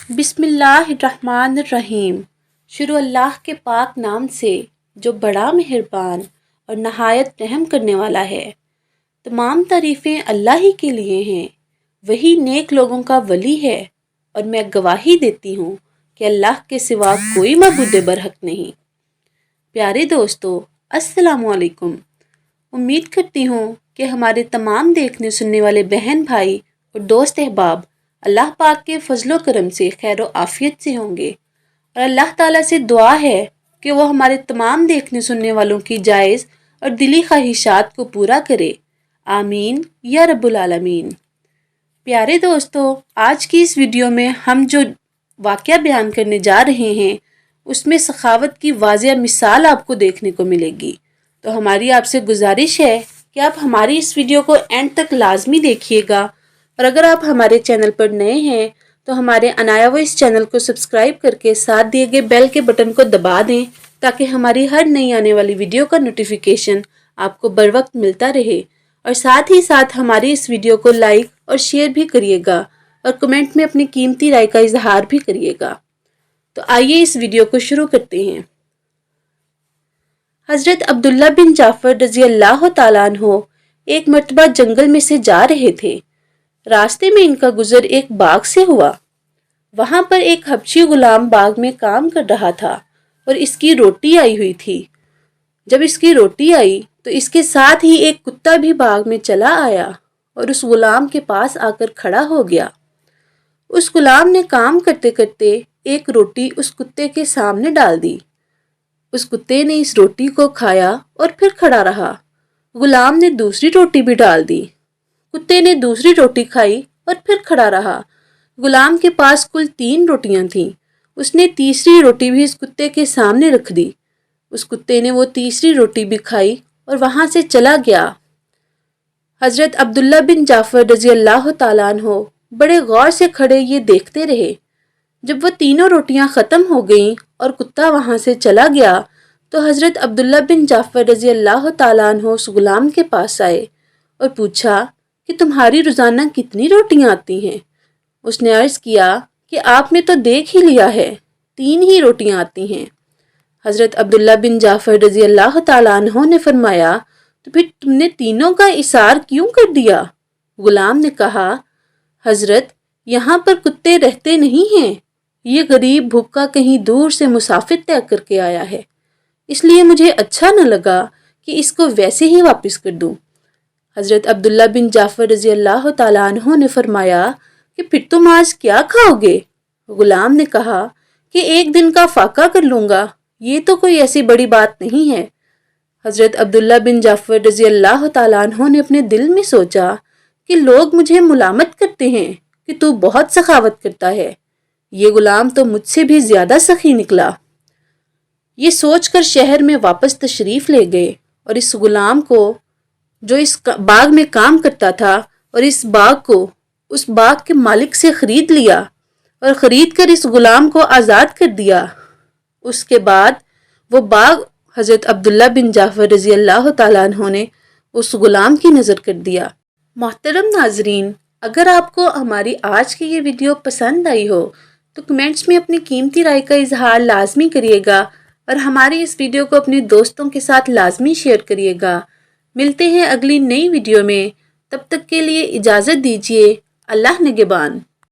بسم اللہ الرحمن الرحیم۔ شروع اللہ کے پاک نام سے جو بڑا مہربان اور نہایت رحم کرنے والا ہے۔ تمام تعریفیں اللہ ہی کے لیے ہیں، وہی نیک لوگوں کا ولی ہے، اور میں گواہی دیتی ہوں کہ اللہ کے سوا کوئی معبود برحق نہیں۔ پیارے دوستو، السلام علیکم۔ امید کرتی ہوں کہ ہمارے تمام دیکھنے سننے والے بہن بھائی اور دوست احباب اللہ پاک کے فضل و کرم سے خیر و عافیت سے ہوں گے، اور اللہ تعالیٰ سے دعا ہے کہ وہ ہمارے تمام دیکھنے سننے والوں کی جائز اور دلی خواہشات کو پورا کرے، آمین یا رب العالمین۔ پیارے دوستو، آج کی اس ویڈیو میں ہم جو واقعہ بیان کرنے جا رہے ہیں اس میں سخاوت کی واضح مثال آپ کو دیکھنے کو ملے گی، تو ہماری آپ سے گزارش ہے کہ آپ ہماری اس ویڈیو کو اینڈ تک لازمی دیکھیے گا، اور اگر آپ ہمارے چینل پر نئے ہیں تو ہمارے عنایا اس چینل کو سبسکرائب کر کے ساتھ دیے گئے بیل کے بٹن کو دبا دیں تاکہ ہماری ہر نئی آنے والی ویڈیو کا نوٹیفیکیشن آپ کو بر وقت ملتا رہے، اور ساتھ ہی ساتھ ہماری اس ویڈیو کو لائک اور شیئر بھی کریے گا، اور کمنٹ میں اپنی قیمتی رائے کا اظہار بھی کریے گا۔ تو آئیے اس ویڈیو کو شروع کرتے ہیں۔ حضرت عبداللہ بن جعفر رضی اللہ تعالیٰ عنہ ایک مرتبہ جنگل میں سے جا رہے تھے۔ راستے میں ان کا گزر ایک باغ سے ہوا۔ وہاں پر ایک حبشی غلام باغ میں کام کر رہا تھا اور اس کی روٹی آئی ہوئی تھی۔ جب اس کی روٹی آئی تو اس کے ساتھ ہی ایک کتا بھی باغ میں چلا آیا اور اس غلام کے پاس آ کر کھڑا ہو گیا۔ اس غلام نے کام کرتے کرتے ایک روٹی اس کتے کے سامنے ڈال دی۔ اس کتے نے اس روٹی کو کھایا اور پھر کھڑا رہا۔ غلام نے دوسری روٹی بھی ڈال دی۔ کتے نے دوسری روٹی کھائی اور پھر کھڑا رہا۔ غلام کے پاس کل 3 روٹیاں تھیں۔ اس نے تیسری روٹی بھی اس کتے کے سامنے رکھ دی۔ اس کتے نے وہ تیسری روٹی بھی کھائی اور وہاں سے چلا گیا۔ حضرت عبداللہ بن جعفر رضی اللہ تعالیٰ عنہ بڑے غور سے کھڑے یہ دیکھتے رہے۔ جب وہ تینوں روٹیاں ختم ہو گئیں اور کتا وہاں سے چلا گیا تو حضرت عبداللہ بن جعفر رضی اللہ تعالیٰ عنہ اس غلام کے پاس آئے اور پوچھا کہ تمہاری روزانہ کتنی روٹیاں آتی ہیں؟ اس نے عرض کیا کہ آپ نے تو دیکھ ہی لیا ہے، 3 ہی روٹیاں آتی ہیں۔ حضرت عبداللہ بن جعفر رضی اللہ تعالیٰ عنہ نے فرمایا تو پھر تم نے تینوں کا اِثار کیوں کر دیا؟ غلام نے کہا، حضرت یہاں پر کتے رہتے نہیں ہیں، یہ غریب بھوکا کہیں دور سے مسافر طے کر کے آیا ہے، اس لیے مجھے اچھا نہ لگا کہ اس کو ویسے ہی واپس کر دوں۔ حضرت عبداللہ بن جعفر رضی اللہ تعالیٰ عنہ نے فرمایا کہ پھر تم آج کیا کھاؤ گے؟ غلام نے کہا کہ 1 دن کا فاقہ کر لوں گا، یہ تو کوئی ایسی بڑی بات نہیں ہے۔ حضرت عبداللہ بن جعفر رضی اللہ تعالیٰ عنہ نے اپنے دل میں سوچا کہ لوگ مجھے ملامت کرتے ہیں کہ تو بہت سخاوت کرتا ہے، یہ غلام تو مجھ سے بھی زیادہ سخی نکلا۔ یہ سوچ کر شہر میں واپس تشریف لے گئے اور اس غلام کو جو اس باغ میں کام کرتا تھا اور اس باغ کو اس باغ کے مالک سے خرید لیا اور خرید کر اس غلام کو آزاد کر دیا۔ اس کے بعد وہ باغ حضرت عبداللہ بن جعفر رضی اللہ تعالیٰ عنہ نے اس غلام کی نظر کر دیا۔ محترم ناظرین، اگر آپ کو ہماری آج کی یہ ویڈیو پسند آئی ہو تو کمنٹس میں اپنی قیمتی رائے کا اظہار لازمی کریے گا، اور ہماری اس ویڈیو کو اپنے دوستوں کے ساتھ لازمی شیئر کریے گا۔ ملتے ہیں اگلی نئی ویڈیو میں، تب تک کے لیے اجازت دیجیے۔ اللہ نگہبان۔